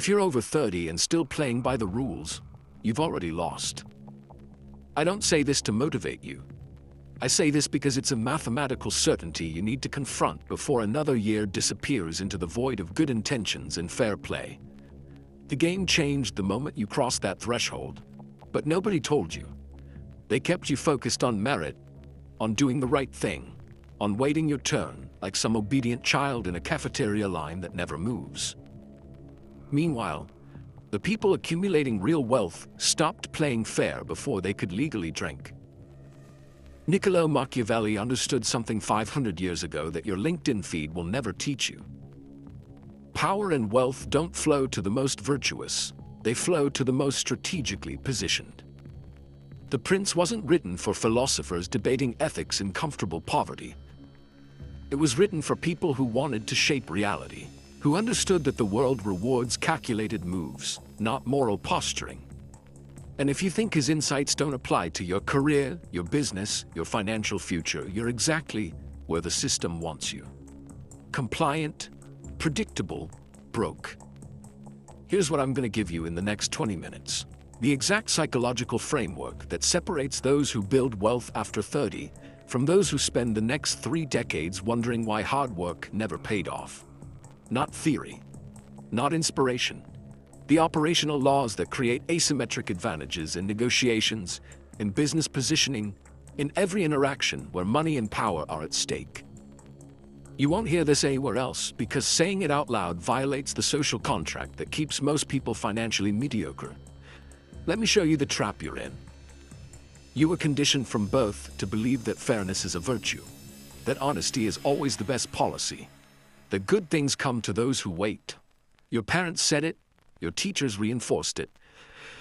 If you're over 30 and still playing by the rules, you've already lost. I don't say this to motivate you. I say this because it's a mathematical certainty you need to confront before another year disappears into the void of good intentions and fair play. The game changed the moment you crossed that threshold, but nobody told you. They kept you focused on merit, on doing the right thing, on waiting your turn, like some obedient child in a cafeteria line that never moves. Meanwhile, the people accumulating real wealth stopped playing fair before they could legally drink. Niccolò Machiavelli understood something 500 years ago that your LinkedIn feed will never teach you. Power and wealth don't flow to the most virtuous, they flow to the most strategically positioned. The Prince wasn't written for philosophers debating ethics in comfortable poverty. It was written for people who wanted to shape reality, who understood that the world rewards calculated moves, not moral posturing. And if you think his insights don't apply to your career, your business, your financial future, you're exactly where the system wants you. Compliant, predictable, broke. Here's what I'm going to give you in the next 20 minutes. The exact psychological framework that separates those who build wealth after 30 from those who spend the next 3 decades wondering why hard work never paid off. Not theory, not inspiration. The operational laws that create asymmetric advantages in negotiations, in business positioning, in every interaction where money and power are at stake. You won't hear this anywhere else because saying it out loud violates the social contract that keeps most people financially mediocre. Let me show you the trap you're in. You were conditioned from birth to believe that fairness is a virtue, that honesty is always the best policy, that good things come to those who wait. Your parents said it, your teachers reinforced it.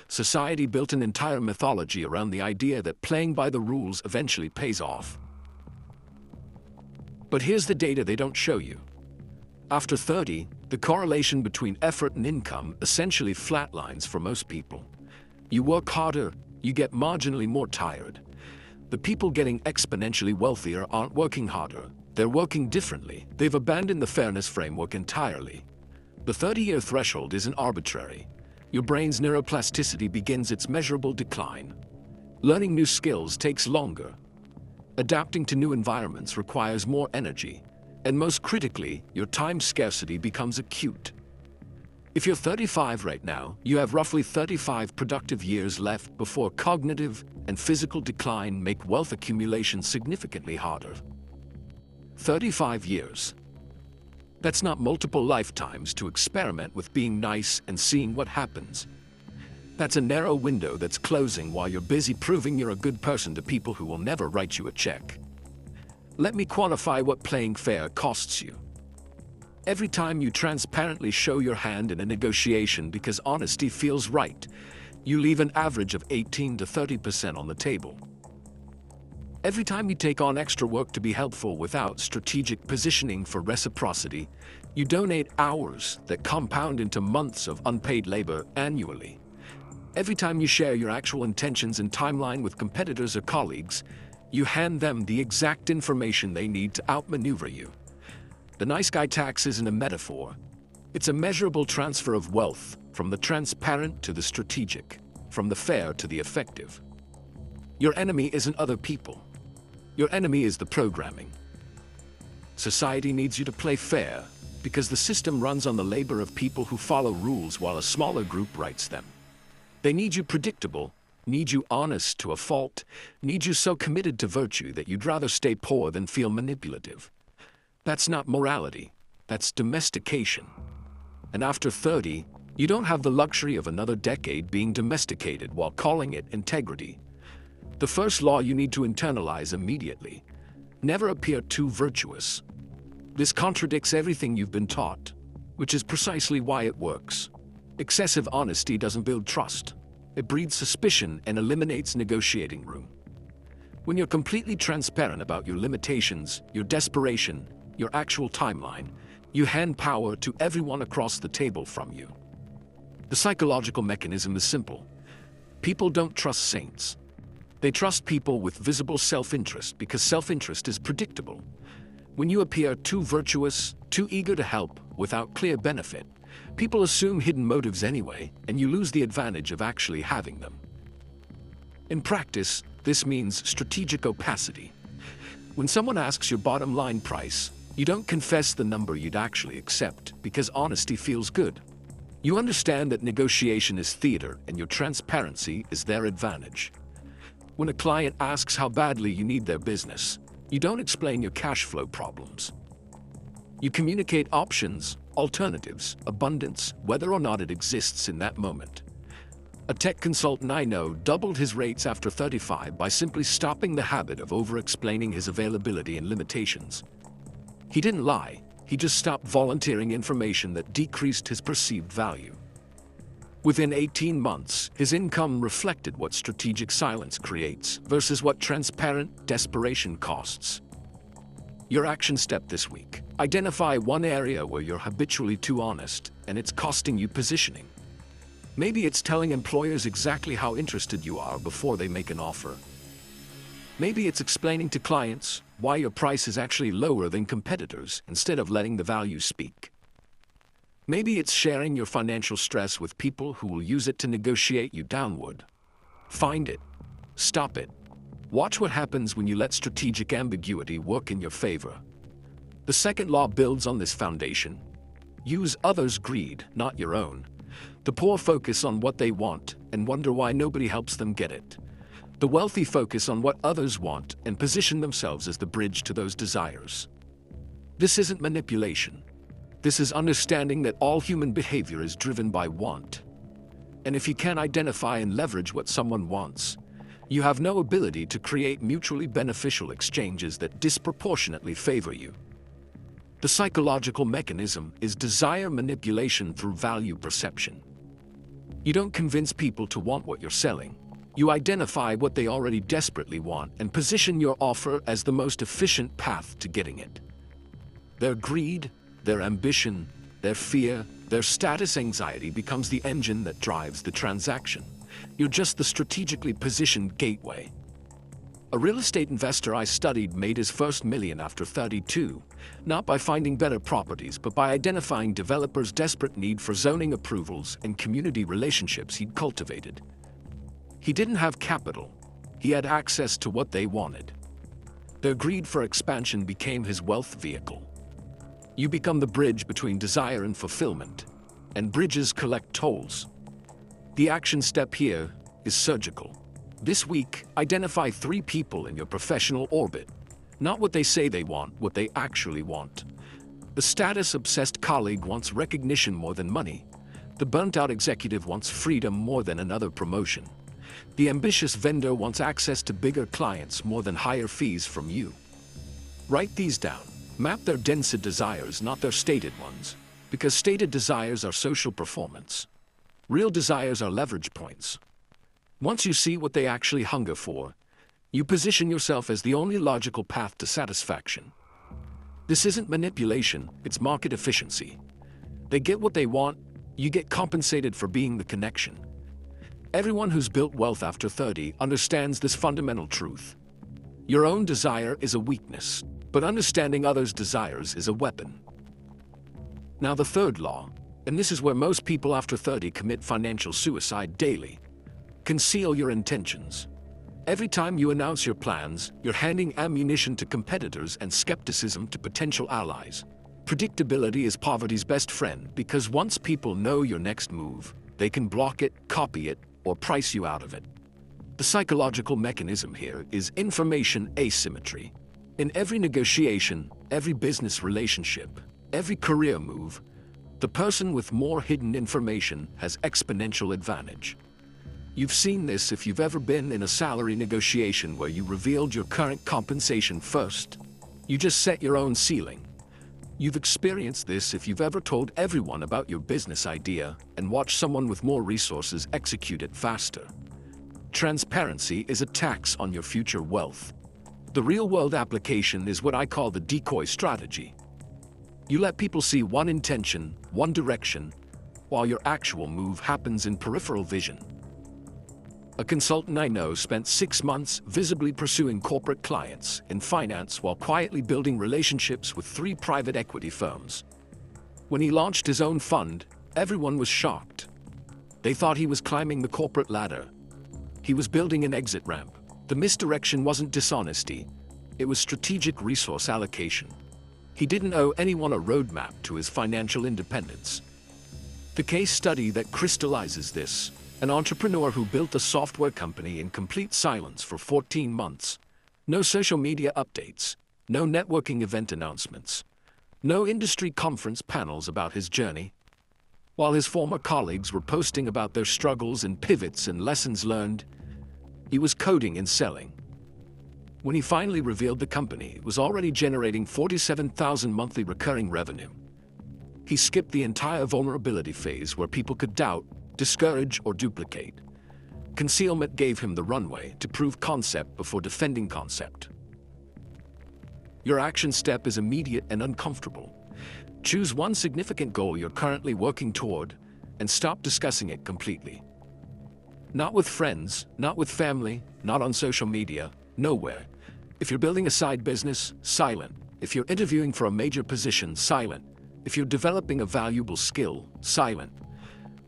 Society built an entire mythology around the idea that playing by the rules eventually pays off. But here's the data they don't show you. After 30, the correlation between effort and income essentially flatlines for most people. You work harder, you get marginally more tired. The people getting exponentially wealthier aren't working harder. They're working differently. They've abandoned the fairness framework entirely. The 30-year threshold isn't arbitrary. Your brain's neuroplasticity begins its measurable decline. Learning new skills takes longer. Adapting to new environments requires more energy. And most critically, your time scarcity becomes acute. If you're 35 right now, you have roughly 35 productive years left before cognitive and physical decline make wealth accumulation significantly harder. 35 years. That's not multiple lifetimes to experiment with being nice and seeing what happens. That's a narrow window that's closing while you're busy proving you're a good person to people who will never write you a check. Let me quantify what playing fair costs you. Every time you transparently show your hand in a negotiation because honesty feels right, you leave an average of 18 to 30% on the table. Every time you take on extra work to be helpful without strategic positioning for reciprocity, you donate hours that compound into months of unpaid labor annually. Every time you share your actual intentions and timeline with competitors or colleagues, you hand them the exact information they need to outmaneuver you. The nice guy tax isn't a metaphor. It's a measurable transfer of wealth from the transparent to the strategic, from the fair to the effective. Your enemy isn't other people. Your enemy is the programming. Society needs you to play fair because the system runs on the labor of people who follow rules while a smaller group writes them. They need you predictable, need you honest to a fault, need you so committed to virtue that you'd rather stay poor than feel manipulative. That's not morality, that's domestication. And after 30, you don't have the luxury of another decade being domesticated while calling it integrity. The first law you need to internalize immediately: never appear too virtuous. This contradicts everything you've been taught, which is precisely why it works. Excessive honesty doesn't build trust. It breeds suspicion and eliminates negotiating room. When you're completely transparent about your limitations, your desperation, your actual timeline, you hand power to everyone across the table from you. The psychological mechanism is simple. People don't trust saints. They trust people with visible self-interest because self-interest is predictable. When you appear too virtuous, too eager to help without clear benefit, People assume hidden motives anyway, and you lose the advantage of actually having them. In practice, this means strategic opacity. When someone asks your bottom line price, you don't confess the number you'd actually accept because honesty feels good. You understand that negotiation is theater and your transparency is their advantage. When a client asks how badly you need their business, you don't explain your cash flow problems. You communicate options, alternatives, abundance, whether or not it exists in that moment. A tech consultant I know doubled his rates after 35 by simply stopping the habit of over-explaining his availability and limitations. He didn't lie, he just stopped volunteering information that decreased his perceived value. Within 18 months, his income reflected what strategic silence creates versus what transparent desperation costs. Your action step this week: identify one area where you're habitually too honest and it's costing you positioning. Maybe it's telling employers exactly how interested you are before they make an offer. Maybe it's explaining to clients why your price is actually lower than competitors instead of letting the value speak. Maybe it's sharing your financial stress with people who will use it to negotiate you downward. Find it. Stop it. Watch what happens when you let strategic ambiguity work in your favor. The second law builds on this foundation. Use others' greed, not your own. The poor focus on what they want and wonder why nobody helps them get it. The wealthy focus on what others want and position themselves as the bridge to those desires. This isn't manipulation. This is understanding that all human behavior is driven by want. And if you can't identify and leverage what someone wants, you have no ability to create mutually beneficial exchanges that disproportionately favor you. The psychological mechanism is desire manipulation through value perception. You don't convince people to want what you're selling. You identify what they already desperately want and position your offer as the most efficient path to getting it. Their greed, their ambition, their fear, their status anxiety becomes the engine that drives the transaction. You're just the strategically positioned gateway. A real estate investor I studied made his first million after 32, not by finding better properties, but by identifying developers' desperate need for zoning approvals and community relationships he'd cultivated. He didn't have capital. He had access to what they wanted. Their greed for expansion became his wealth vehicle. You become the bridge between desire and fulfillment, and bridges collect tolls. The action step here is surgical. This week, identify 3 people in your professional orbit. Not what they say they want, what they actually want. The status-obsessed colleague wants recognition more than money. The burnt-out executive wants freedom more than another promotion. The ambitious vendor wants access to bigger clients more than higher fees from you. Write these down. Map their denser desires, not their stated ones, because stated desires are social performance. Real desires are leverage points. Once you see what they actually hunger for, you position yourself as the only logical path to satisfaction. This isn't manipulation, it's market efficiency. They get what they want, you get compensated for being the connection. Everyone who's built wealth after 30 understands this fundamental truth. Your own desire is a weakness, but understanding others' desires is a weapon. Now the third law, and this is where most people after 30 commit financial suicide daily. Conceal your intentions. Every time you announce your plans, you're handing ammunition to competitors and skepticism to potential allies. Predictability is poverty's best friend because once people know your next move, they can block it, copy it, or price you out of it. The psychological mechanism here is information asymmetry. In every negotiation, every business relationship, every career move, the person with more hidden information has exponential advantage. You've seen this if you've ever been in a salary negotiation where you revealed your current compensation first. You just set your own ceiling. You've experienced this if you've ever told everyone about your business idea and watched someone with more resources execute it faster. Transparency is a tax on your future wealth. The real-world application is what I call the decoy strategy. You let people see one intention, one direction, while your actual move happens in peripheral vision. A consultant I know spent 6 months visibly pursuing corporate clients in finance while quietly building relationships with 3 private equity firms. When he launched his own fund, Everyone was shocked. They thought he was climbing the corporate ladder. He was building an exit ramp. The misdirection wasn't dishonesty, it was strategic resource allocation. He didn't owe anyone a roadmap to his financial independence. The case study that crystallizes this: an entrepreneur who built a software company in complete silence for 14 months. No social media updates, no networking event announcements, no industry conference panels about his journey. While his former colleagues were posting about their struggles and pivots and lessons learned, he was coding and selling. When he finally revealed the company, it was already generating $47,000 monthly recurring revenue. He skipped the entire vulnerability phase where people could doubt, discourage, or duplicate. Concealment gave him the runway to prove concept before defending concept. Your action step is immediate and uncomfortable. Choose one significant goal you're currently working toward and stop discussing it completely. Not with friends, not with family, not on social media, nowhere. If you're building a side business, silent. If you're interviewing for a major position, silent. If you're developing a valuable skill, silent.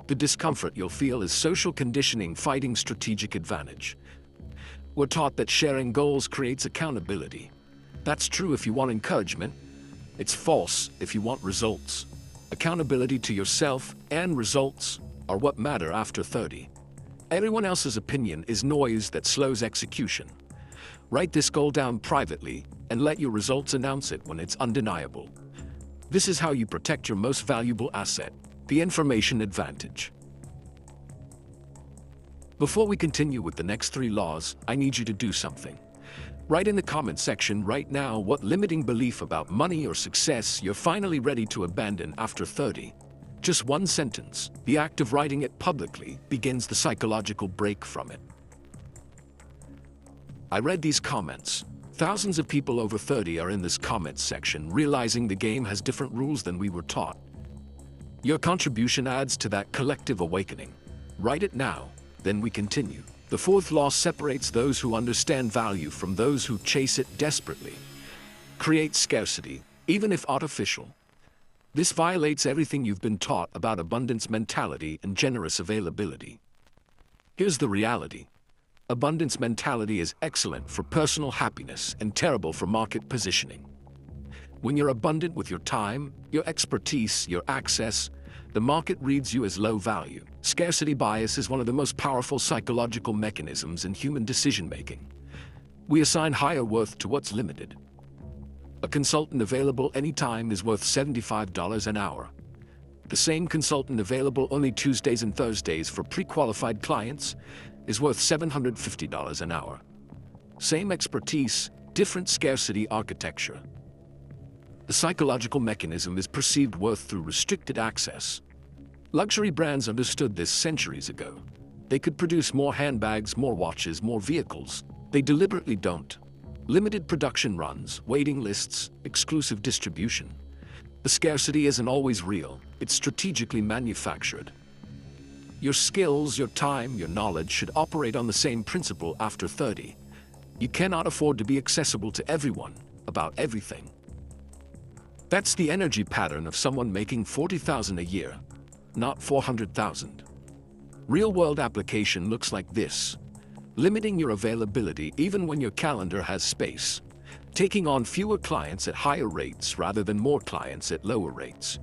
The discomfort you'll feel is social conditioning fighting strategic advantage. We're taught that sharing goals creates accountability. That's true if you want encouragement. It's false if you want results. Accountability to yourself and results are what matter after 30. Everyone else's opinion is noise that slows execution. Write this goal down privately and let your results announce it when it's undeniable. This is how you protect your most valuable asset, the information advantage. Before we continue with the next 3 laws, I need you to do something. Write in the comment section right now what limiting belief about money or success you're finally ready to abandon after 30. Just one sentence. The act of writing it publicly begins the psychological break from it. I read these comments. Thousands of people over 30 are in this comments section, realizing the game has different rules than we were taught. Your contribution adds to that collective awakening. Write it now, then we continue. The 4th law separates those who understand value from those who chase it desperately. Create scarcity, even if artificial. This violates everything you've been taught about abundance mentality and generous availability. Here's the reality. Abundance mentality is excellent for personal happiness and terrible for market positioning. When you're abundant with your time, your expertise, your access, the market reads you as low value. Scarcity bias is one of the most powerful psychological mechanisms in human decision-making. We assign higher worth to what's limited. A consultant available anytime is worth $75 an hour. The same consultant available only Tuesdays and Thursdays for pre-qualified clients is worth $750 an hour. Same expertise, different scarcity architecture. The psychological mechanism is perceived worth through restricted access. Luxury brands understood this centuries ago. They could produce more handbags, more watches, more vehicles. They deliberately don't. Limited production runs, waiting lists, exclusive distribution. The scarcity isn't always real, it's strategically manufactured. Your skills, your time, your knowledge should operate on the same principle after 30. You cannot afford to be accessible to everyone, about everything. That's the energy pattern of someone making $40,000 a year, not $400,000. Real-world application looks like this. Limiting your availability even when your calendar has space. Taking on fewer clients at higher rates rather than more clients at lower rates.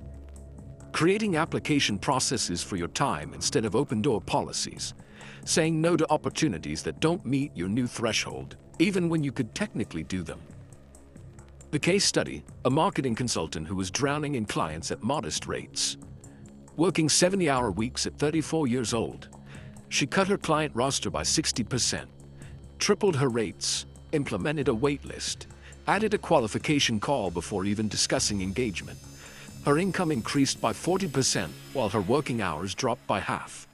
Creating application processes for your time instead of open-door policies. Saying no to opportunities that don't meet your new threshold, even when you could technically do them. The case study, a marketing consultant who was drowning in clients at modest rates. Working 70-hour weeks at 34 years old. She cut her client roster by 60%, tripled her rates, implemented a wait list, added a qualification call before even discussing engagement. Her income increased by 40% while her working hours dropped by half.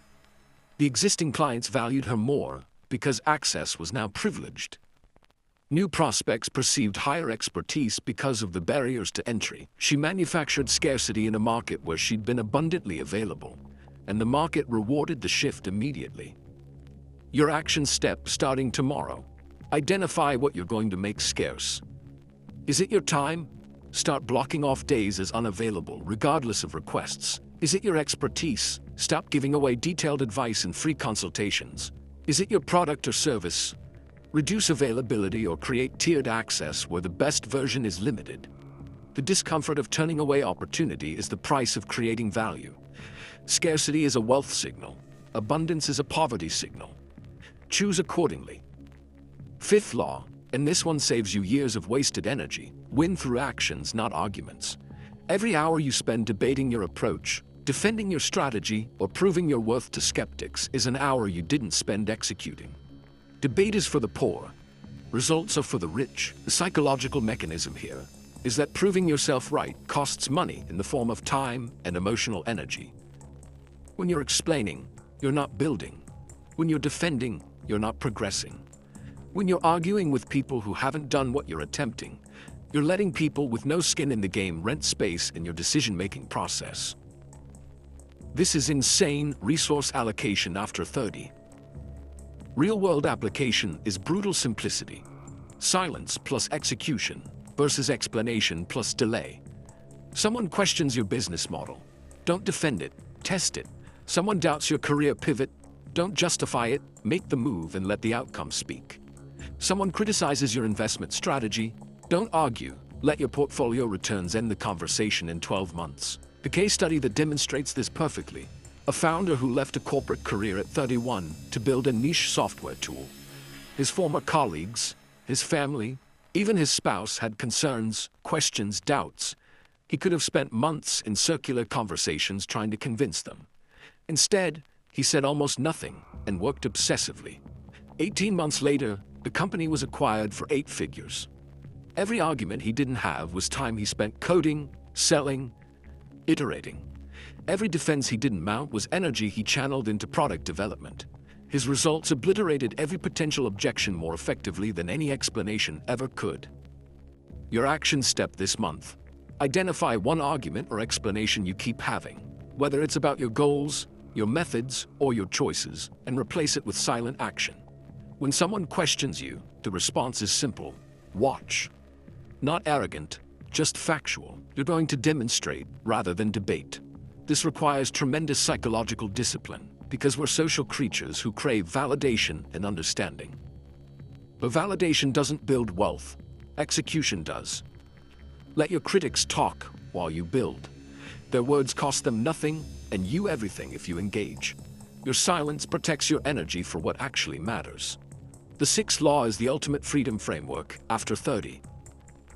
The existing clients valued her more because access was now privileged. New prospects perceived higher expertise because of the barriers to entry. She manufactured scarcity in a market where she'd been abundantly available, and the market rewarded the shift immediately. Your action step starting tomorrow. Identify what you're going to make scarce. Is it your time? Start blocking off days as unavailable, regardless of requests. Is it your expertise? Stop giving away detailed advice and free consultations. Is it your product or service? Reduce availability or create tiered access where the best version is limited. The discomfort of turning away opportunity is the price of creating value. Scarcity is a wealth signal. Abundance is a poverty signal. Choose accordingly. Fifth law, and this one saves you years of wasted energy. Win through actions, not arguments. Every hour you spend debating your approach, defending your strategy, or proving your worth to skeptics is an hour you didn't spend executing. Debate is for the poor. Results are for the rich. The psychological mechanism here is that proving yourself right costs money in the form of time and emotional energy. When you're explaining, you're not building. When you're defending, you're not progressing. When you're arguing with people who haven't done what you're attempting, you're letting people with no skin in the game rent space in your decision-making process. This is insane resource allocation after 30. Real-world application is brutal simplicity. Silence plus execution versus explanation plus delay. Someone questions your business model. Don't defend it, test it. Someone doubts your career pivot. Don't justify it, make the move and let the outcome speak. Someone criticizes your investment strategy. Don't argue, let your portfolio returns end the conversation in 12 months. The case study that demonstrates this perfectly: a founder who left a corporate career at 31 to build a niche software tool. His former colleagues, his family, even his spouse had concerns, questions, doubts. He could have spent months in circular conversations trying to convince them. Instead, he said almost nothing and worked obsessively. 18 months later, the company was acquired for 8 figures. Every argument he didn't have was time he spent coding, selling, iterating. Every defense he didn't mount was energy he channeled into product development. His results obliterated every potential objection more effectively than any explanation ever could. Your action step this month: identify one argument or explanation you keep having, whether it's about your goals, your methods, or your choices, and replace it with silent action. When someone questions you, the response is simple: watch. Not arrogant, just factual. You're going to demonstrate rather than debate. This requires tremendous psychological discipline, because we're social creatures who crave validation and understanding. But validation doesn't build wealth. Execution does. Let your critics talk while you build. Their words cost them nothing, and you everything if you engage. Your silence protects your energy for what actually matters. The 6th law is the ultimate freedom framework after 30.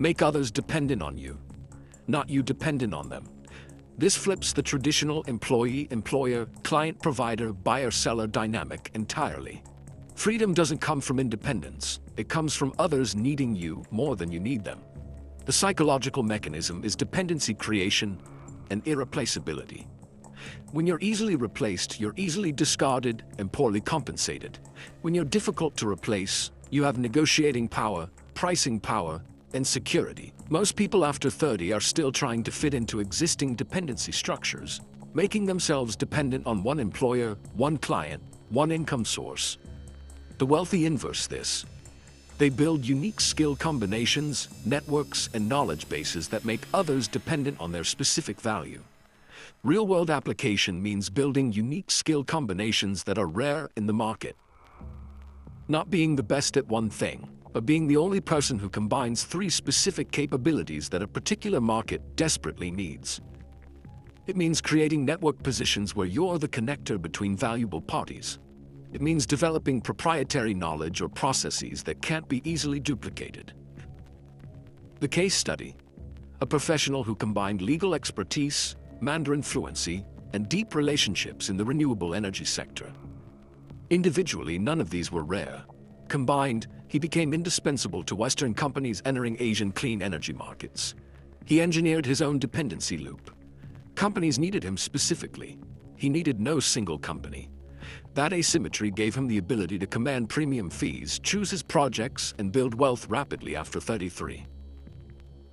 Make others dependent on you, not you dependent on them. This flips the traditional employee-employer, client-provider, buyer-seller dynamic entirely. Freedom doesn't come from independence. It comes from others needing you more than you need them. The psychological mechanism is dependency creation and irreplaceability. When you're easily replaced, you're easily discarded and poorly compensated. When you're difficult to replace, you have negotiating power, pricing power, and security. Most people after 30 are still trying to fit into existing dependency structures, making themselves dependent on one employer, one client, one income source. The wealthy inverse this. They build unique skill combinations, networks, and knowledge bases that make others dependent on their specific value. Real-world application means building unique skill combinations that are rare in the market. Not being the best at one thing, but being the only person who combines 3 specific capabilities that a particular market desperately needs. It means creating network positions where you're the connector between valuable parties. It means developing proprietary knowledge or processes that can't be easily duplicated. The case study: a professional who combined legal expertise, Mandarin fluency, and deep relationships in the renewable energy sector. Individually, none of these were rare. Combined, he became indispensable to Western companies entering Asian clean energy markets. He engineered his own dependency loop. Companies needed him specifically. He needed no single company. That asymmetry gave him the ability to command premium fees, choose his projects, and build wealth rapidly after 33.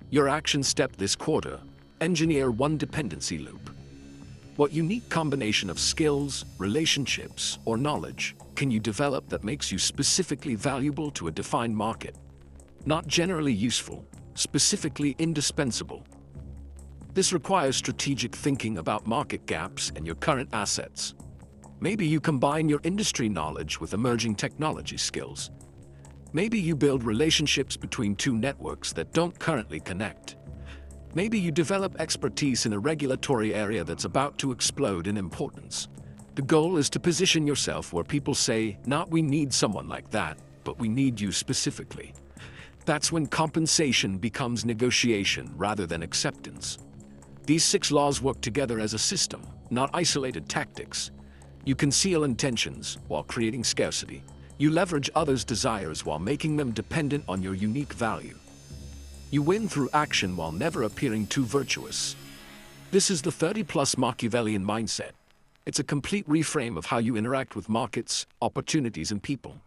Your action step this quarter: engineer one dependency loop. What unique combination of skills, relationships, or knowledge can you develop that makes you specifically valuable to a defined market? Not generally useful, specifically indispensable. This requires strategic thinking about market gaps and your current assets. Maybe you combine your industry knowledge with emerging technology skills. Maybe you build relationships between two networks that don't currently connect. Maybe you develop expertise in a regulatory area that's about to explode in importance. The goal is to position yourself where people say, not we need someone like that, but we need you specifically. That's when compensation becomes negotiation rather than acceptance. These 6 laws work together as a system, not isolated tactics. You conceal intentions while creating scarcity. You leverage others' desires while making them dependent on your unique value. You win through action while never appearing too virtuous. This is the 30-plus Machiavellian mindset. It's a complete reframe of how you interact with markets, opportunities, and people.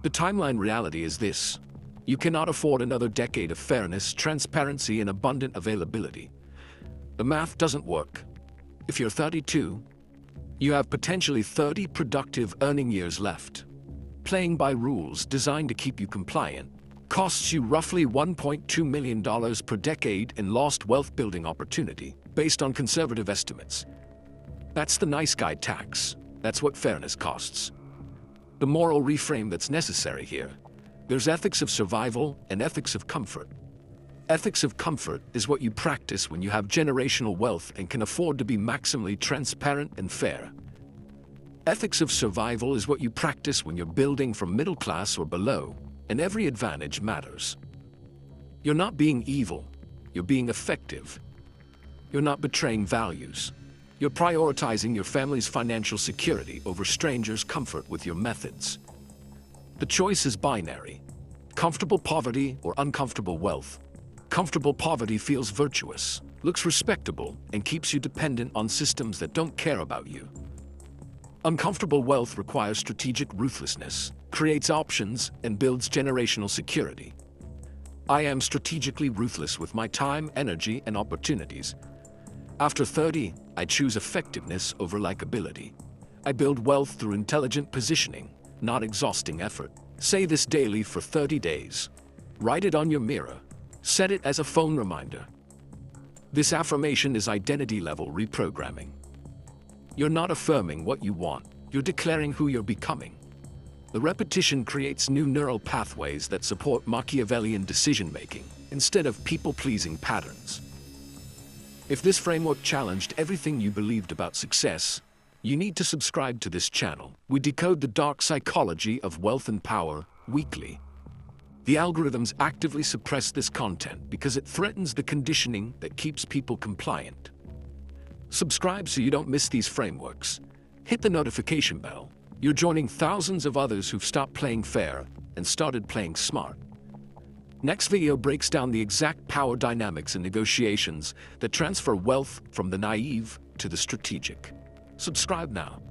The timeline reality is this: you cannot afford another decade of fairness, transparency, and abundant availability. The math doesn't work. If you're 32, you have potentially 30 productive earning years left. Playing by rules designed to keep you compliant costs you roughly $1.2 million per decade in lost wealth building opportunity, based on conservative estimates. That's the nice guy tax. That's what fairness costs. The moral reframe that's necessary here: there's ethics of survival and ethics of comfort. Ethics of comfort is what you practice when you have generational wealth and can afford to be maximally transparent and fair. Ethics of survival is what you practice when you're building from middle class or below, and every advantage matters. You're not being evil, you're being effective. You're not betraying values. You're prioritizing your family's financial security over strangers' comfort with your methods. The choice is binary: comfortable poverty or uncomfortable wealth. Comfortable poverty feels virtuous, looks respectable, and keeps you dependent on systems that don't care about you. Uncomfortable wealth requires strategic ruthlessness, creates options, and builds generational security. I am strategically ruthless with my time, energy, and opportunities. After 30, I choose effectiveness over likability. I build wealth through intelligent positioning, not exhausting effort. Say this daily for 30 days. Write it on your mirror. Set it as a phone reminder. This affirmation is identity-level reprogramming. You're not affirming what you want, you're declaring who you're becoming. The repetition creates new neural pathways that support Machiavellian decision-making, instead of people-pleasing patterns. If this framework challenged everything you believed about success, you need to subscribe to this channel. We decode the dark psychology of wealth and power weekly. The algorithms actively suppress this content because it threatens the conditioning that keeps people compliant. Subscribe so you don't miss these frameworks. Hit the notification bell. You're joining thousands of others who've stopped playing fair and started playing smart. Next video breaks down the exact power dynamics in negotiations that transfer wealth from the naive to the strategic. Subscribe now.